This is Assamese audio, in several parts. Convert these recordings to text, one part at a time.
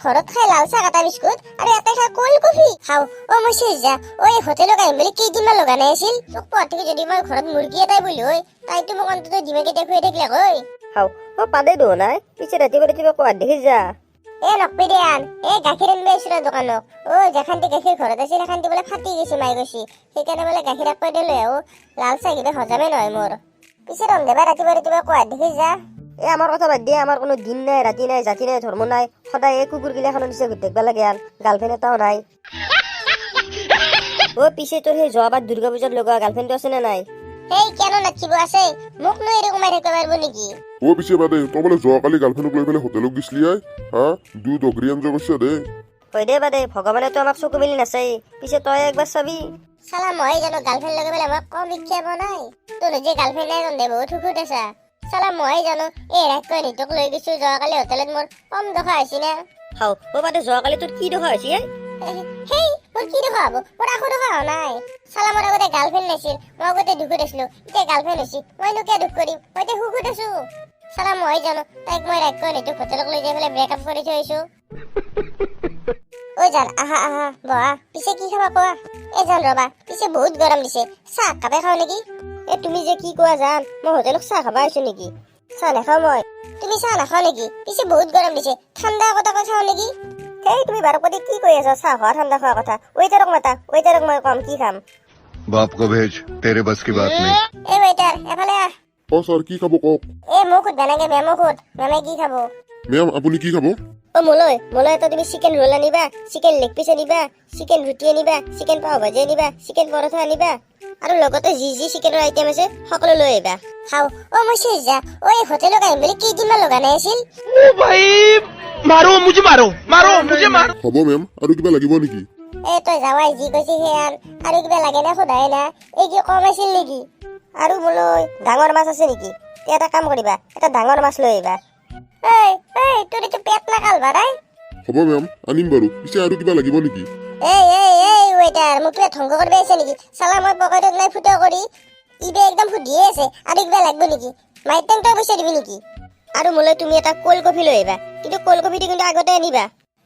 ঘৰত খাই লাল চাহ কাটা বিস্কুট আৰু এটা খাই কোল্ড কফি খাওঁ। মই চেজা এই হোটেলত আহিম বুলি কেইদিনমান লগা নাই আছিল। তোক পঢ়ি যদি মই ঘৰত মুৰ্গী এটাই বুলি হয় তাইতো মোক অন্তত ডিমে কেইটা খুৱাই থাকিলে হয়। খাওঁ পাদে দো নাই পিছে ৰাতিপুৱা কোৱাত দেখি যা নকবি দে আন গাখীৰ আনিব আহিছিলো দোকানত। যেখানটি গাখীৰ ঘৰত আছিল সেখানটি বোলে ফাটি গৈছে মাই গৈছে, সেইকাৰণে বোলে গাখীৰ এক পাই লৈ আহো। লাল চাহ কিবা হজামে নহয় মোৰ। পিছে ৰন্ধেবা ৰাতিপুৱা কোৱাত দেখি যা। আমাৰ কথা বাদ দিয়ে, আমাৰ কোনো দিন নাই ৰাতি নাই জাতি নাই ধৰ্ম নাই, সদায় এই কুকুৰ গিলাখনৰ নিচে ঘূৰি থাকিব লাগে। গাৰ্লফ্ৰেণ্ড এটাও নাই। পিছে তোৰ সেই যোৱাবাৰ দুৰ্গা পূজাত লগোৱা গাৰ্লফ্ৰেণ্ডটো আছে নে নাই? কেন নাচিব আছে, মোক লৈ এৰি কমাই থাকিব পাৰিব নেকি? পিছে বাদে তই বোলে যোৱাকালি গাৰ্লফ্ৰেণ্ডক লৈ পেলাই হোটেলত গৈছিলি দুই দগৰি আঞ্জা কৰিছা দে। হয় দে বাদে, ভগৱানেতো আমাক চকু মেলি নাচাই, পিছে তই একবাৰ চাবি। চালা মই জানো গাৰ্লফ্ৰেণ্ড লগাই পেলাই মই কম শিক্ষা বনাই তোৰ যে গাৰ্লফ্ৰেণ্ড নাই ৰন্ধে বহুত সুখত আছা। চালা মই জানো ৰাতকৈ নিতক লৈ গৈছো যোৱাকালি হোটেলত মোৰ কম দখা হৈছে না। বাদে যোৱাকালি তোৰ কি দখা হৈছে? মোৰ কি দখা হব, মোৰ একো দখা হোৱা নাই। চালা মোৰ আগতে গাৰ্লফ্ৰেণ্ড নাছিল, মই আগতে দুখত আছিলো, এতিয়া গাৰ্লফ্ৰেণ্ড হৈছে, মইনো কিয় দুখ কৰিম, মই এতিয়া সুখত আছো। চালা মই জানো তাইক মই ৰাতকৈ নিতক হোটেলত লৈ যাই পেলাই ব্ৰেকআপ কৰি থৈ আহিছো। জান আহা বহা, পিছে কি খাবা কোৱা? জান ৰবা, পিছে বহুত গৰম দিছে, চাহ কাপে খাও নেকি? তুমি যে কি কোৱা জান, মই হোটেলত চাহ খাবা আহিছো নেকি? চাহ নাখাও মই। তুমি চাহ নাখাও নেকি? পিছে বহুত গৰম দিছে, ঠাণ্ডা কথা কৈ খাও নেকি? তুমি বাৰপতি কি কৈ আছা? চাহ খোৱা ঠাণ্ডা খোৱা কথা। ৱেটাৰক মাতা, ৱেটাৰক মই কম কি খাম। বাপ কো ভেজ, তেৰে বাস কি বাত নেই। ৱেটাৰ এফালে আহ। ছাৰ কি খাব কওক? মোক সুধবা নাগে, মেমক সুধ, মেমে কি খাব? মেম আপুনি কি খাব? মোলৈ এটা তুমি চিকেন ৰোল আনিবা, চিকেন লেগ পিচ আনিবা, চিকেন ৰুটি আনিবা, চিকেন পাও ভাজি আনিবা, চিকেন পৰঠা আনিবা, আৰু লগতে যি চিকেনৰ আইটেম আছে সকলো লৈ আহিবা। খাও। মই চেজা এই হোটেলত আহিম বুলি কেইদিনমান লগা নাই আছিল। হ'ব মেম, আৰু কিবা লাগিব নেকি? তই যাৱাই যি কৈছে সেয়ান, আৰু কিবা লাগে না সোধাই না। কি কম আছিল নেকি? আৰু মোলৈ ডাঙৰ মাছ আছে নেকি? এটা কাম কৰিবা, এটা ডাঙৰ মাছ লৈ আহিবা। তোৰ এইটো পেট নাকাল ভাড়াই। হ'ব মেম, আনিম বাৰু। পিছে আৰু কিবা লাগিব নেকি? ৱেটাৰ মোক কিবা ধ্বংস কৰিব আছে নেকি? চালা মই পকেটত নাই ফুটা কৰি ইবে একদম সুধিয়ে আছে, আৰু কিবা লাগিব নেকি? মাইক টেং তই পইচা দিবি নেকি? আৰু মোলৈ তুমি এটা কোল্ড কফি লৈ আহিবা, কিন্তু কোল্ড কফিটো কিন্তু আগতে আনিবা।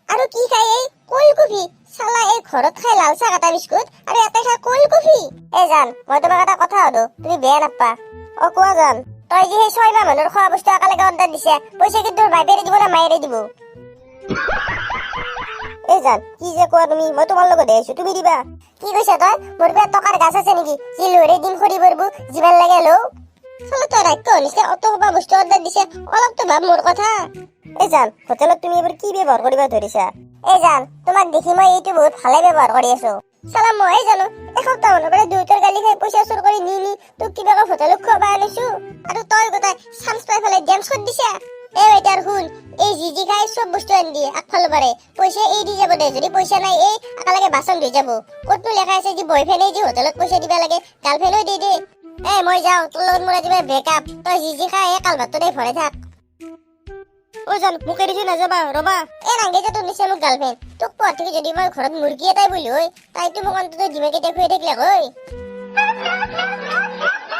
আৰু কি খাই কোল্ড কফি? চালা ঘৰত খাই লাল চাহ কাটা বিস্কুট আৰু এটা খাই কোল্ড কফি। জান মই তোমাক এটা কথা সুধো, তুমি বেয়া নাপা? কোৱা জান। তই যে সেই 6 মাহ মানুহৰ খোৱা বস্তু একেলগে অৰ্ডাৰ দিছে, পইচা কিন্তু তোৰ বাইপেৰে দিব না মায়েৰে দিব? জান কি যে কোৱা তুমি, মই তোমাৰ লগত আহিছো, তুমি দিবা। কি কৈছা তই? মোৰ পেট টকাৰ গাছ আছে নেকি যি লৰে দিন খৰি পৰব যিমান লাগে লও? চালা তই ৰাক্য নিচিনা অত সোপা বস্তু অৰ্ডাৰ দিছে, অলপতো ভাব মোৰ কথা। জান হোটেলত তুমি এবাৰ কি ব্যৱহাৰ কৰিব ধৰিছা? জান তোমাক দেখি মই এইটো বহুত ভালে ব্যৱহাৰ কৰি আছো। চালা মই জানো এসপ্তাহ মানৰ পৰা দুয়োটাৰ গালি খাই পইচা চুৰ কৰি নি তোক কিবা হোটেলত খুৱাবা আনিছো, আৰু তই গোটাই চান্স পাই পেলাই ডেন্স কৰি দিছা। ৱেটাৰ শুন, যি খাই চব বস্তু আনি দিয়ে আগফালৰ পাৰে, পইচা দি যাব দে। যদি পইচা নাই একেলগে বাচন ধুই যাব। ক'তনো লেখা আছে যে বয়ফ্ৰেণ্ডে যে হোটেলত পইচা দিবা লাগে, গাৰ্লফ্ৰেণ্ডো দি দে। মই যাওঁ, তোৰ লগত মোৰ আজি ব্ৰেকআপ। তই যি খাই কাল ভাতটো দে ভৰাই থাক। জান মোক এৰি নাযাবা, ৰবা। নাগে যে তোৰ নিচিনা মোক গাৰ্লফ্ৰেণ্ড। তোক পঢ়ি যদি মই ঘৰত মুৰ্গী এটাই বুলি হয়, তাইতো মোক অন্তত ডিমে কেইটা খুৱাই থাকিলে হয়।